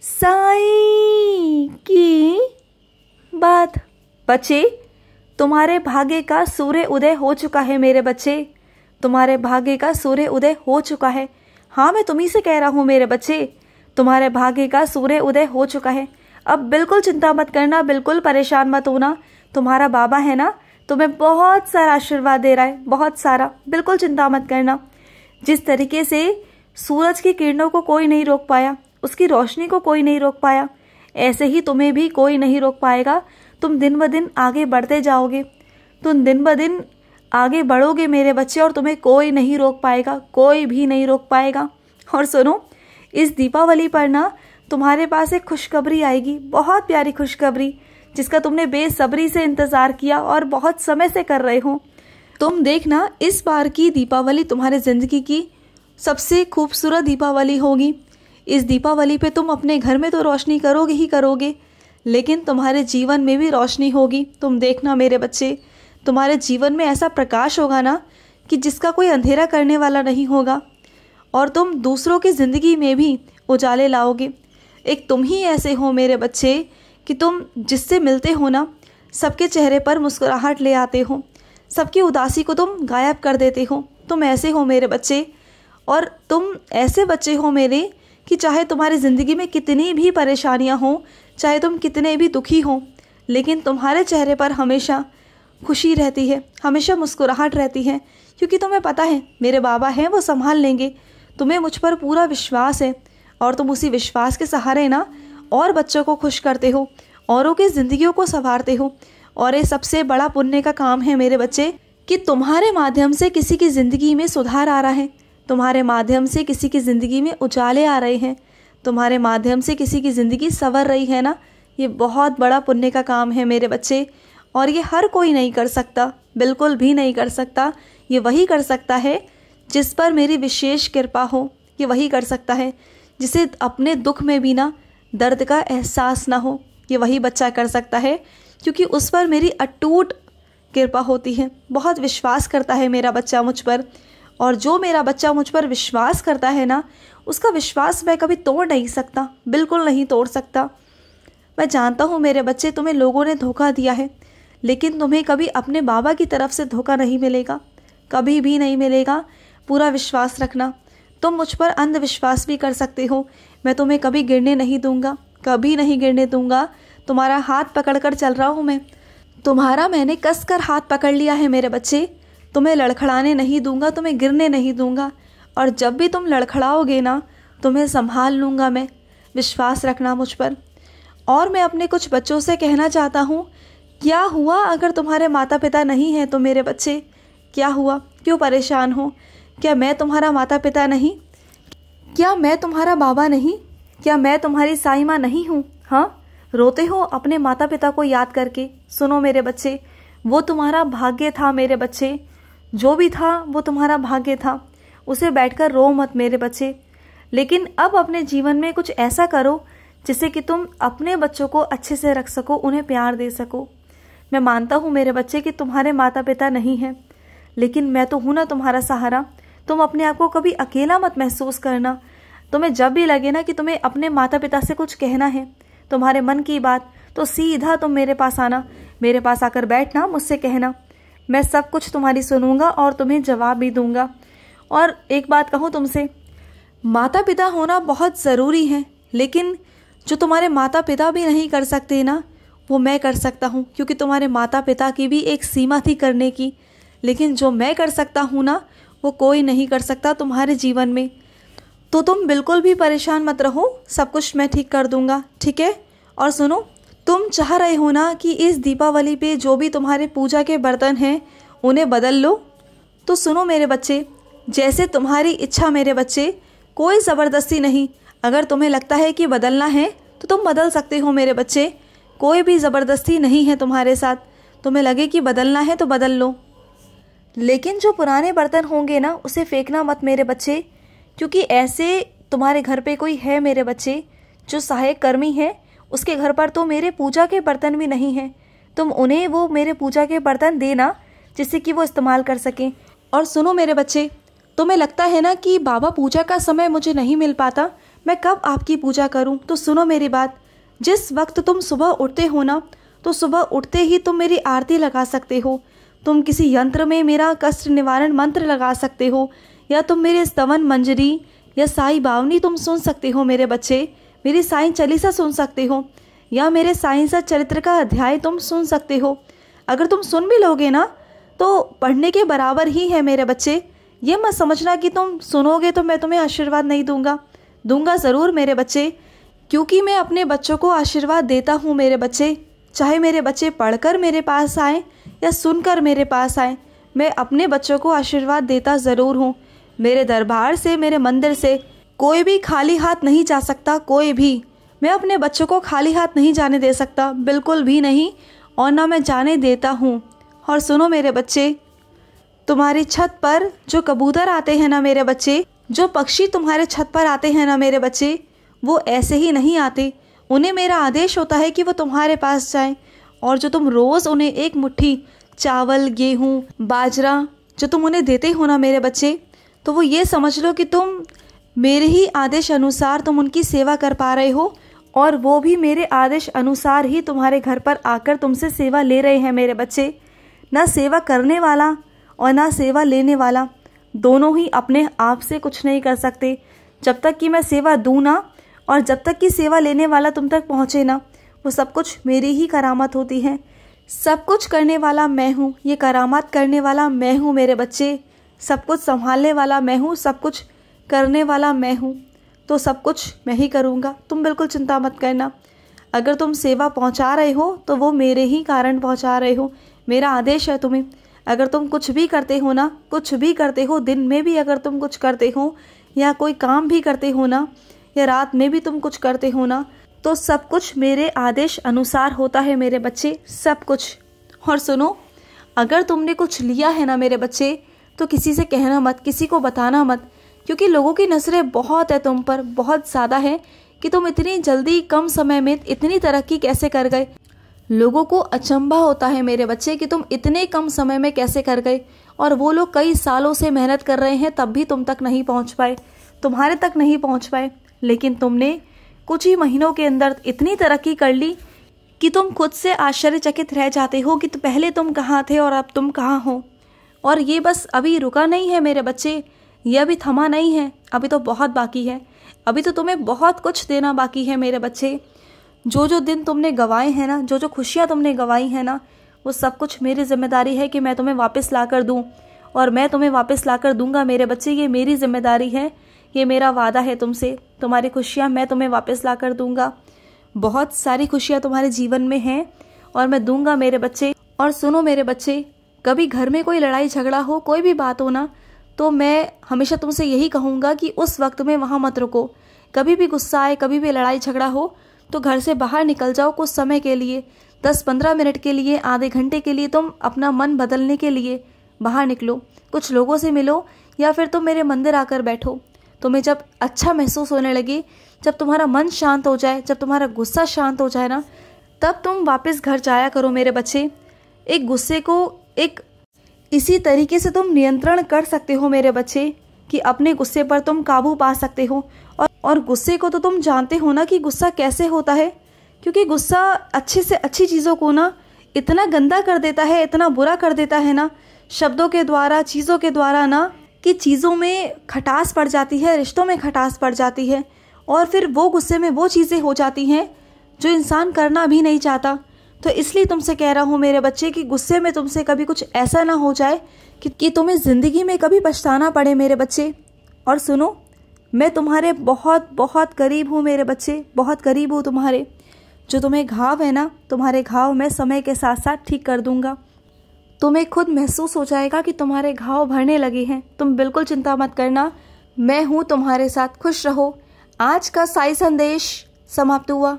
साईं की बात। बच्चे, तुम्हारे भाग्य का सूर्य उदय हो चुका है मेरे बच्चे, तुम्हारे भाग्य का सूर्य उदय हो चुका है। हाँ, मैं तुम्ही से कह रहा हूँ मेरे बच्चे, तुम्हारे भाग्य का सूर्य उदय हो चुका है। अब बिल्कुल चिंता मत करना, बिल्कुल परेशान मत होना। तुम्हारा बाबा है ना, तुम्हें बहुत सारा आशीर्वाद दे रहा है, बहुत सारा। बिल्कुल चिंता मत करना। जिस तरीके से सूरज की किरणों को कोई नहीं रोक पाया, उसकी रोशनी को कोई नहीं रोक पाया, ऐसे ही तुम्हें भी कोई नहीं रोक पाएगा। तुम दिन ब दिन आगे बढ़ते जाओगे, तुम दिन ब दिन आगे बढ़ोगे मेरे बच्चे, और तुम्हें कोई नहीं रोक पाएगा, कोई भी नहीं रोक पाएगा। और सुनो, इस दीपावली पर ना तुम्हारे पास एक खुशखबरी आएगी, बहुत प्यारी खुशखबरी, जिसका तुमने बेसब्री से इंतजार किया और बहुत समय से कर रहे हो। तुम देखना, इस बार की दीपावली तुम्हारे जिंदगी की सबसे खूबसूरत दीपावली होगी। इस दीपावली पे तुम अपने घर में तो रोशनी करोगे ही करोगे, लेकिन तुम्हारे जीवन में भी रोशनी होगी। तुम देखना मेरे बच्चे, तुम्हारे जीवन में ऐसा प्रकाश होगा ना कि जिसका कोई अंधेरा करने वाला नहीं होगा, और तुम दूसरों की ज़िंदगी में भी उजाले लाओगे। एक तुम ही ऐसे हो मेरे बच्चे कि तुम जिससे मिलते हो ना, सबके चेहरे पर मुस्कुराहट ले आते हो, सबकी उदासी को तुम गायब कर देते हो। तुम ऐसे हो मेरे बच्चे, और तुम ऐसे बच्चे हो मेरे कि चाहे तुम्हारी ज़िंदगी में कितनी भी परेशानियां हों, चाहे तुम कितने भी दुखी हो, लेकिन तुम्हारे चेहरे पर हमेशा खुशी रहती है, हमेशा मुस्कुराहट रहती है, क्योंकि तुम्हें पता है मेरे बाबा हैं, वो संभाल लेंगे। तुम्हें मुझ पर पूरा विश्वास है, और तुम उसी विश्वास के सहारे ना और बच्चों को खुश करते हो, औरों की ज़िंदगियों को संवारते हो। और ये सबसे बड़ा पुण्य का काम है मेरे बच्चे कि तुम्हारे माध्यम से किसी की ज़िंदगी में सुधार आ रहा है, तुम्हारे माध्यम से किसी की ज़िंदगी में उजाले आ रहे हैं, तुम्हारे माध्यम से किसी की ज़िंदगी संवर रही है ना। ये बहुत बड़ा पुण्य का काम है मेरे बच्चे, और ये हर कोई नहीं कर सकता, बिल्कुल भी नहीं कर सकता। ये वही कर सकता है जिस पर मेरी विशेष कृपा हो। ये वही कर सकता है जिसे अपने दुख में भी ना दर्द का एहसास ना हो। ये वही बच्चा कर सकता है, क्योंकि उस पर मेरी अटूट कृपा होती है। बहुत विश्वास करता है मेरा बच्चा मुझ पर, और जो मेरा बच्चा मुझ पर विश्वास करता है ना, उसका विश्वास मैं कभी तोड़ नहीं सकता, बिल्कुल नहीं तोड़ सकता। मैं जानता हूँ मेरे बच्चे, तुम्हें लोगों ने धोखा दिया है, लेकिन तुम्हें कभी अपने बाबा की तरफ से धोखा नहीं मिलेगा, कभी भी नहीं मिलेगा। पूरा विश्वास रखना। तुम मुझ पर अंधविश्वास भी कर सकते हो, मैं तुम्हें कभी गिरने नहीं दूंगा, कभी नहीं गिरने दूंगा। तुम्हारा हाथ पकड़कर चल रहा हूँ मैं, तुम्हारा मैंने कसकर हाथ पकड़ लिया है मेरे बच्चे। तुम्हें लड़खड़ाने नहीं दूंगा, तुम्हें गिरने नहीं दूंगा, और जब भी तुम लड़खड़ाओगे ना, तुम्हें संभाल लूँगा मैं। विश्वास रखना मुझ पर। और मैं अपने कुछ बच्चों से कहना चाहता हूँ, क्या हुआ अगर तुम्हारे माता पिता नहीं हैं तो मेरे बच्चे? क्या हुआ? क्यों परेशान हो? क्या मैं तुम्हारा माता पिता नहीं? क्या मैं तुम्हारा बाबा नहीं? क्या मैं तुम्हारी साई माँ नहीं हूँ? हाँ, रोते हो अपने माता पिता को याद करके? सुनो मेरे बच्चे, वो तुम्हारा भाग्य था मेरे बच्चे, जो भी था वो तुम्हारा भाग्य था। उसे बैठकर रो मत मेरे बच्चे, लेकिन अब अपने जीवन में कुछ ऐसा करो जिससे कि तुम अपने बच्चों को अच्छे से रख सको, उन्हें प्यार दे सको। मैं मानता हूँ मेरे बच्चे कि तुम्हारे माता पिता नहीं हैं, लेकिन मैं तो हूँ ना तुम्हारा सहारा। तुम अपने आप को कभी अकेला मत महसूस करना। तुम्हें जब भी लगे ना कि तुम्हें अपने माता पिता से कुछ कहना है, तुम्हारे मन की बात, तो सीधा तुम मेरे पास आना, मेरे पास आकर बैठना, मुझसे कहना। मैं सब कुछ तुम्हारी सुनूंगा और तुम्हें जवाब भी दूंगा। और एक बात कहूँ तुमसे, माता पिता होना बहुत ज़रूरी है, लेकिन जो तुम्हारे माता पिता भी नहीं कर सकते ना, वो मैं कर सकता हूँ, क्योंकि तुम्हारे माता पिता की भी एक सीमा थी करने की। लेकिन जो मैं कर सकता हूँ ना, वो कोई नहीं कर सकता तुम्हारे जीवन में। तो तुम बिल्कुल भी परेशान मत रहो, सब कुछ मैं ठीक कर दूंगा, ठीक है? और सुनो, तुम चाह रहे हो ना कि इस दीपावली पे जो भी तुम्हारे पूजा के बर्तन हैं उन्हें बदल लो, तो सुनो मेरे बच्चे, जैसे तुम्हारी इच्छा मेरे बच्चे, कोई ज़बरदस्ती नहीं। अगर तुम्हें लगता है कि बदलना है तो तुम बदल सकते हो मेरे बच्चे, कोई भी ज़बरदस्ती नहीं है तुम्हारे साथ। तुम्हें लगे कि बदलना है तो बदल लो, लेकिन जो पुराने बर्तन होंगे ना, उसे फेंकना मत मेरे बच्चे, क्योंकि ऐसे तुम्हारे घर पे कोई है मेरे बच्चे जो सहायक कर्मी है, उसके घर पर तो मेरे पूजा के बर्तन भी नहीं हैं। तुम उन्हें वो मेरे पूजा के बर्तन देना, जिससे कि वो इस्तेमाल कर सकें। और सुनो मेरे बच्चे, तुम्हें लगता है ना कि बाबा पूजा का समय मुझे नहीं मिल पाता, मैं कब आपकी पूजा करूं? तो सुनो मेरी बात, जिस वक्त तुम सुबह उठते हो ना, तो सुबह उठते ही तुम मेरी आरती लगा सकते हो, तुम किसी यंत्र में मेरा कष्ट निवारण मंत्र लगा सकते हो, या तुम मेरे स्तवन मंजरी या साई बावनी तुम सुन सकते हो मेरे बच्चे, मेरी साईं चालीसा सुन सकते हो, या मेरे साईं सा चरित्र का अध्याय तुम सुन सकते हो। अगर तुम सुन भी लोगे ना तो पढ़ने के बराबर ही है मेरे बच्चे। ये मत समझना कि तुम सुनोगे तो मैं तुम्हें आशीर्वाद नहीं दूंगा, दूंगा ज़रूर मेरे बच्चे, क्योंकि मैं अपने बच्चों को आशीर्वाद देता हूँ मेरे बच्चे। चाहे मेरे बच्चे पढ़कर मेरे पास आएँ या सुनकर मेरे पास आएँ, मैं अपने बच्चों को आशीर्वाद देता ज़रूर हूँ। मेरे दरबार से, मेरे मंदिर से कोई भी खाली हाथ नहीं जा सकता, कोई भी। मैं अपने बच्चों को खाली हाथ नहीं जाने दे सकता, बिल्कुल भी नहीं, और ना मैं जाने देता हूँ। और सुनो मेरे बच्चे, तुम्हारी छत पर जो कबूतर आते हैं ना मेरे बच्चे, जो पक्षी तुम्हारे छत पर आते हैं ना मेरे बच्चे, वो ऐसे ही नहीं आते। उन्हें मेरा आदेश होता है कि वो तुम्हारे पास जाएं, और जो तुम रोज़ उन्हें एक मुट्ठी चावल, गेहूँ, बाजरा जो तुम उन्हें देते हो ना मेरे बच्चे, तो वो ये समझ लो कि तुम मेरे ही आदेश अनुसार तुम उनकी सेवा कर पा रहे हो, और वो भी मेरे आदेश अनुसार ही तुम्हारे घर पर आकर तुमसे सेवा ले रहे हैं मेरे बच्चे। ना सेवा करने वाला और ना सेवा लेने वाला, दोनों ही अपने आप से कुछ नहीं कर सकते। जब तक कि मैं सेवा दूँ ना, और जब तक कि सेवा लेने वाला तुम तक पहुँचे ना, वो सब कुछ मेरी ही करामत होती है। सब कुछ करने वाला मैं हूँ, ये करामात करने वाला मैं हूँ मेरे बच्चे। सब कुछ संभालने वाला मैं हूँ, सब कुछ करने वाला मैं हूँ, तो सब कुछ मैं ही करूँगा। तुम बिल्कुल चिंता मत करना। अगर तुम सेवा पहुँचा रहे हो तो वो मेरे ही कारण पहुँचा रहे हो, मेरा आदेश है तुम्हें। अगर तुम कुछ भी करते हो ना, कुछ भी करते हो, दिन में भी अगर तुम कुछ करते हो, या कोई काम भी करते हो ना, या रात में भी तुम कुछ करते हो ना, तो सब कुछ मेरे आदेश अनुसार होता है मेरे बच्चे, सब कुछ। और सुनो, अगर तुमने कुछ लिया है ना मेरे बच्चे, तो किसी से कहना मत, किसी को बताना मत, क्योंकि लोगों की नज़रें बहुत है तुम पर, बहुत ज़्यादा है कि तुम इतनी जल्दी कम समय में इतनी तरक्की कैसे कर गए। लोगों को अचंभा होता है मेरे बच्चे कि तुम इतने कम समय में कैसे कर गए, और वो लोग कई सालों से मेहनत कर रहे हैं तब भी तुम तक नहीं पहुंच पाए, तुम्हारे तक नहीं पहुंच पाए। लेकिन तुमने कुछ ही महीनों के अंदर इतनी तरक्की कर ली कि तुम खुद से आश्चर्यचकित रह जाते हो कि पहले तुम कहाँ थे और अब तुम कहाँ हो। और ये बस अभी रुका नहीं है मेरे बच्चे, ये अभी थमा नहीं है, अभी तो बहुत बाकी है। अभी तो तुम्हें बहुत कुछ देना बाकी है मेरे बच्चे। जो जो दिन तुमने गंवाए हैं ना, जो जो खुशियाँ तुमने गंवाई हैं ना, वो सब कुछ मेरी जिम्मेदारी है कि मैं तुम्हें वापस ला कर दूँ, और मैं तुम्हें वापस ला कर दूँगा मेरे बच्चे। ये मेरी जिम्मेदारी है, ये मेरा वादा है तुमसे। तुम्हारी खुशियाँ मैं तुम्हें वापस ला कर दूँगा। बहुत सारी खुशियाँ तुम्हारे जीवन में हैं और मैं दूँगा मेरे बच्चे। और सुनो मेरे बच्चे, कभी घर में कोई लड़ाई झगड़ा हो, कोई भी बात हो ना, तो मैं हमेशा तुमसे यही कहूँगा कि उस वक्त में वहाँ मत रुको। कभी भी गुस्सा आए, कभी भी लड़ाई झगड़ा हो, तो घर से बाहर निकल जाओ कुछ समय के लिए, 10-15 मिनट के लिए, आधे घंटे के लिए। तुम अपना मन बदलने के लिए बाहर निकलो, कुछ लोगों से मिलो, या फिर तुम मेरे मंदिर आकर बैठो। तुम्हें जब अच्छा महसूस होने लगे, जब तुम्हारा मन शांत हो जाए, जब तुम्हारा गुस्सा शांत हो जाए ना, तब तुम वापस घर जाया करो मेरे बच्चे। एक गुस्से को एक इसी तरीके से तुम नियंत्रण कर सकते हो मेरे बच्चे, कि अपने गुस्से पर तुम काबू पा सकते हो। और गुस्से को तो तुम जानते हो ना कि गुस्सा कैसे होता है, क्योंकि गुस्सा अच्छे से अच्छी चीज़ों को ना इतना गंदा कर देता है, इतना बुरा कर देता है ना, शब्दों के द्वारा, चीज़ों के द्वारा ना, कि चीज़ों में खटास पड़ जाती है, रिश्तों में खटास पड़ जाती है, और फिर वो गुस्से में वो चीज़ें हो जाती हैं जो इंसान करना भी नहीं चाहता। तो इसलिए तुमसे कह रहा हूँ मेरे बच्चे कि गुस्से में तुमसे कभी कुछ ऐसा ना हो जाए कि तुम्हें ज़िंदगी में कभी पछताना पड़े मेरे बच्चे। और सुनो, मैं तुम्हारे बहुत बहुत करीब हूँ मेरे बच्चे, बहुत करीब हूँ तुम्हारे। जो तुम्हें घाव है ना, तुम्हारे घाव मैं समय के साथ साथ ठीक कर दूँगा। तुम्हें खुद महसूस हो जाएगा कि तुम्हारे घाव भरने लगे हैं। तुम बिल्कुल चिंता मत करना, मैं हूँ तुम्हारे साथ। खुश रहो। आज का साई संदेश समाप्त हुआ।